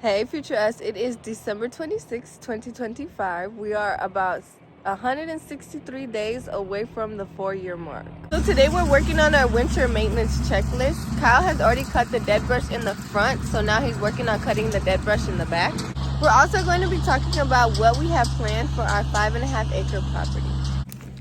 Hey Future Us, it is December 26, 2025. We are about 163 days away from the 4-year mark. So today we're working on our winter maintenance checklist. Kyle has already cut the dead brush in the front, so now he's working on cutting the dead brush in the back. We're also going to be talking about what we have planned for our 5.5-acre property.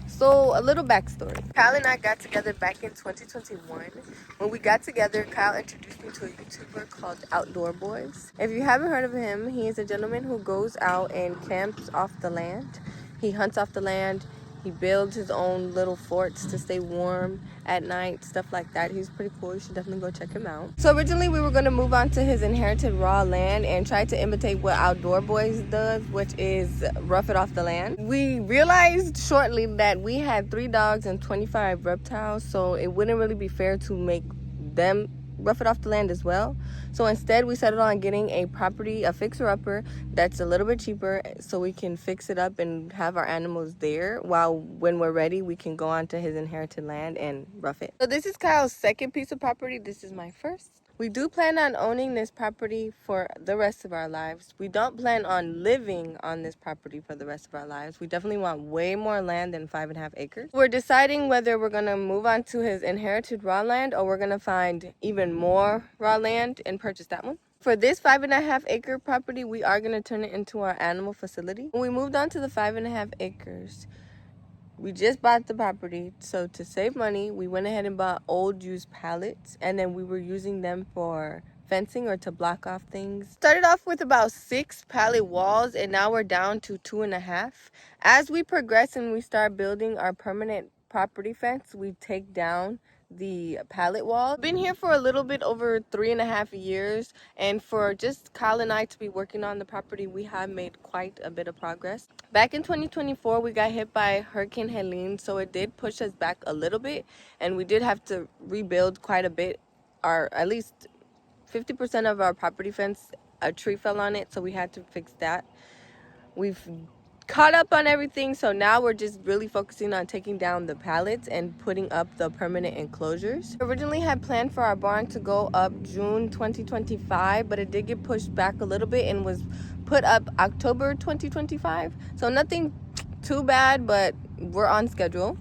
So a little backstory. Kyle and I got together back in 2021. When we got together, Kyle introduced me to a YouTuber called Outdoor Boys. If you haven't heard of him, he is a gentleman who goes out and camps off the land. He hunts off the land. He builds his own little forts to stay warm at night, stuff like that. He's pretty cool. You should definitely go check him out. So originally we were going to move on to his inherited raw land and try to imitate what Outdoor Boys does, which is rough it off the land. We realized shortly that we had 3 dogs and 25 reptiles, so it wouldn't really be fair to make them rough it off the land as well. So instead we settled on getting a fixer-upper that's a little bit cheaper, so we can fix it up and have our animals there, while when we're ready we can go onto his inherited land and rough it. So this is Kyle's second piece of property. This is my first. We do plan on owning this property for the rest of our lives. We don't plan on living on this property for the rest of our lives. We definitely want way more land than 5.5 acres. We're deciding whether we're going to move on to his inherited raw land or we're going to find even more raw land and purchase that one. For this 5.5-acre property, we are going to turn it into our animal facility. When we moved on to the 5.5 acres, we just bought the property, so to save money, we went ahead and bought old used pallets, and then we were using them for fencing or to block off things. Started off with about 6 pallet walls, and now we're down to 2.5. As we progress and we start building our permanent property fence, we take down the pallet wall. Been here for a little bit over 3.5 years, and for just Kyle and I to be working on the property, we have made quite a bit of progress. Back in 2024, we got hit by Hurricane Helene, so it did push us back a little bit, and we did have to rebuild quite a bit. At least 50% of our property fence, a tree fell on it, so we had to fix that. We've caught up on everything, so now we're just really focusing on taking down the pallets and putting up the permanent enclosures. We originally had planned for our barn to go up June 2025, but it did get pushed back a little bit and was put up October 2025. So nothing too bad, but we're on schedule.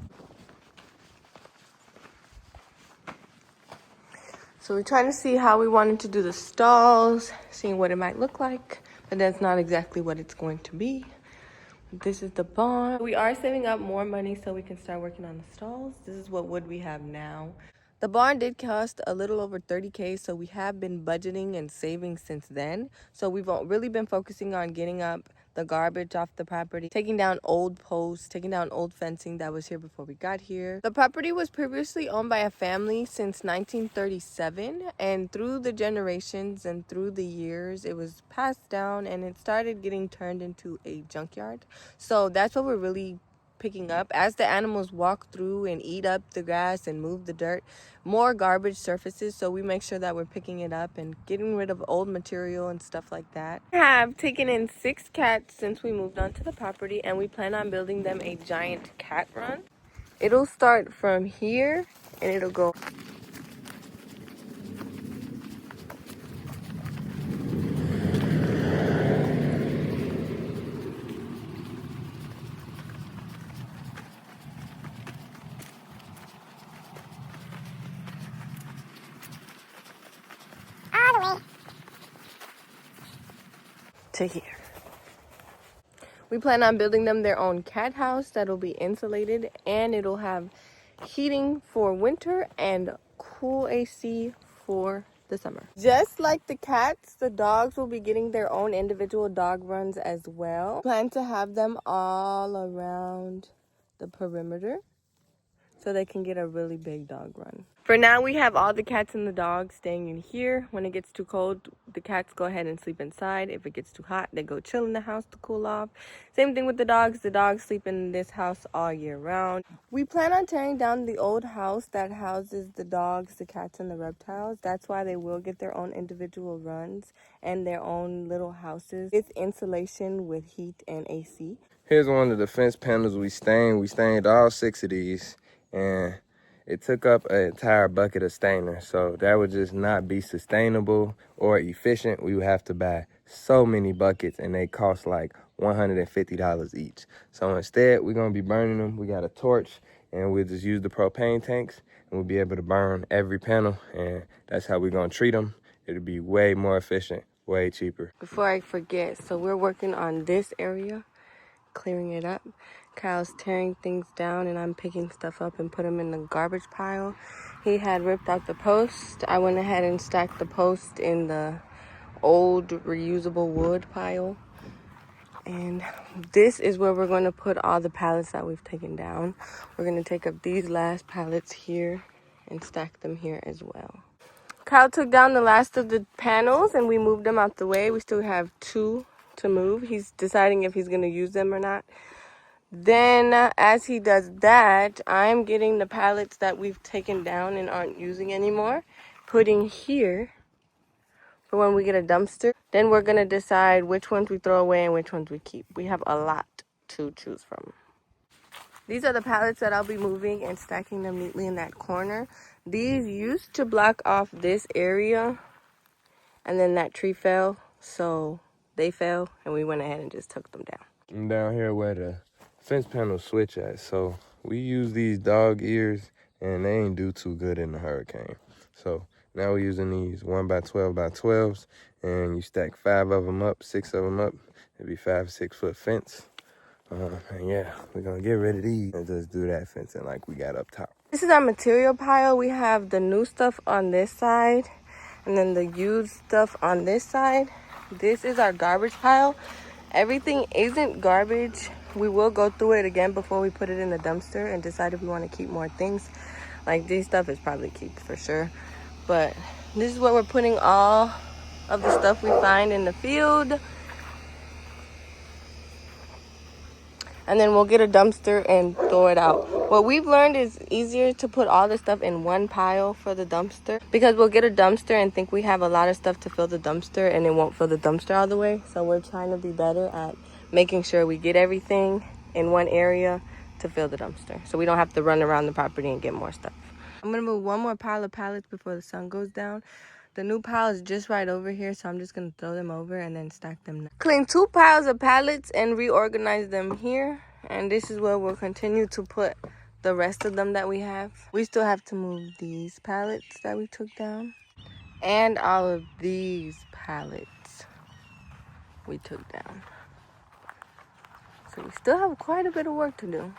So we're trying to see how we wanted to do the stalls, seeing what it might look like, but that's not exactly what it's going to be. This is the barn. We are saving up more money so we can start working on the stalls. This is what wood we have now. The barn did cost a little over $30K, so we have been budgeting and saving since then. So we've really been focusing on getting up the garbage off the property, taking down old posts, taking down old fencing that was here before we got here. The property was previously owned by a family since 1937, and through the generations and through the years, it was passed down and it started getting turned into a junkyard. So that's what we're really picking up. As the animals walk through and eat up the grass and move the dirt, more garbage surfaces, so we make sure that we're picking it up and getting rid of old material and stuff like that. We have taken in 6 cats since we moved onto the property, and we plan on building them a giant cat run. It'll start from here and it'll go to here. We plan on building them their own cat house that'll be insulated, and it'll have heating for winter and cool AC for the summer. Just like the cats, the dogs will be getting their own individual dog runs as well. Plan to have them all around the perimeter so they can get a really big dog run. For now, we have all the cats and the dogs staying in here. When it gets too cold, the cats go ahead and sleep inside. If it gets too hot, they go chill in the house to cool off. Same thing with the dogs. The dogs sleep in this house all year round. We plan on tearing down the old house that houses the dogs, the cats, and the reptiles. That's why they will get their own individual runs and their own little houses with insulation, with heat and AC. Here's one of the fence panels we stained. We stained all 6 of these, and it took up an entire bucket of stainer. So that would just not be sustainable or efficient. We would have to buy so many buckets, and they cost like $150 each. So instead, we're gonna be burning them. We got a torch, and we'll just use the propane tanks, and we'll be able to burn every panel, and that's how we're gonna treat them. It'll be way more efficient, way cheaper. Before I forget, so we're working on this area, clearing it up. Kyle's tearing things down, and I'm picking stuff up and put them in the garbage pile. He had ripped out the post. I went ahead and stacked the post in the old reusable wood pile. And this is where we're going to put all the pallets that we've taken down. We're going to take up these last pallets here and stack them here as well. Kyle took down the last of the panels and we moved them out the way. We still have 2 to move. He's deciding if he's going to use them or not. Then as he does that, I'm getting the pallets that we've taken down and aren't using anymore, putting here for when we get a dumpster. Then we're going to decide which ones we throw away and which ones we keep. We have a lot to choose from. These are the pallets that I'll be moving and stacking them neatly in that corner. These used to block off this area, and then that tree fell, so they fell, and we went ahead and just took them down. I'm down here where the fence panels switch at, so we use these dog ears, and they ain't do too good in the hurricane. So now we're using these 1x12 by 12s, and you stack 5 of them up, 6 of them up. It'd be 5 6 foot fence. And yeah, we're gonna get rid of these and just do that fencing like we got up top. This is our material pile. We have the new stuff on this side and then the used stuff on this side. This is our garbage pile. Everything isn't garbage. We will go through it again before we put it in the dumpster and decide if we want to keep more things. Like this stuff is probably keep for sure. But this is where we're putting all of the stuff we find in the field. And then we'll get a dumpster and throw it out. What we've learned is easier to put all the stuff in one pile for the dumpster, because we'll get a dumpster and think we have a lot of stuff to fill the dumpster and it won't fill the dumpster all the way. So we're trying to be better at making sure we get everything in one area to fill the dumpster, so we don't have to run around the property and get more stuff. I'm gonna move one more pile of pallets before the sun goes down. The new pile is just right over here, so I'm just gonna throw them over and then stack them. Clean 2 piles of pallets and reorganize them here. And this is where we'll continue to put the rest of them that we have. We still have to move these pallets that we took down. And all of these pallets we took down. So we still have quite a bit of work to do.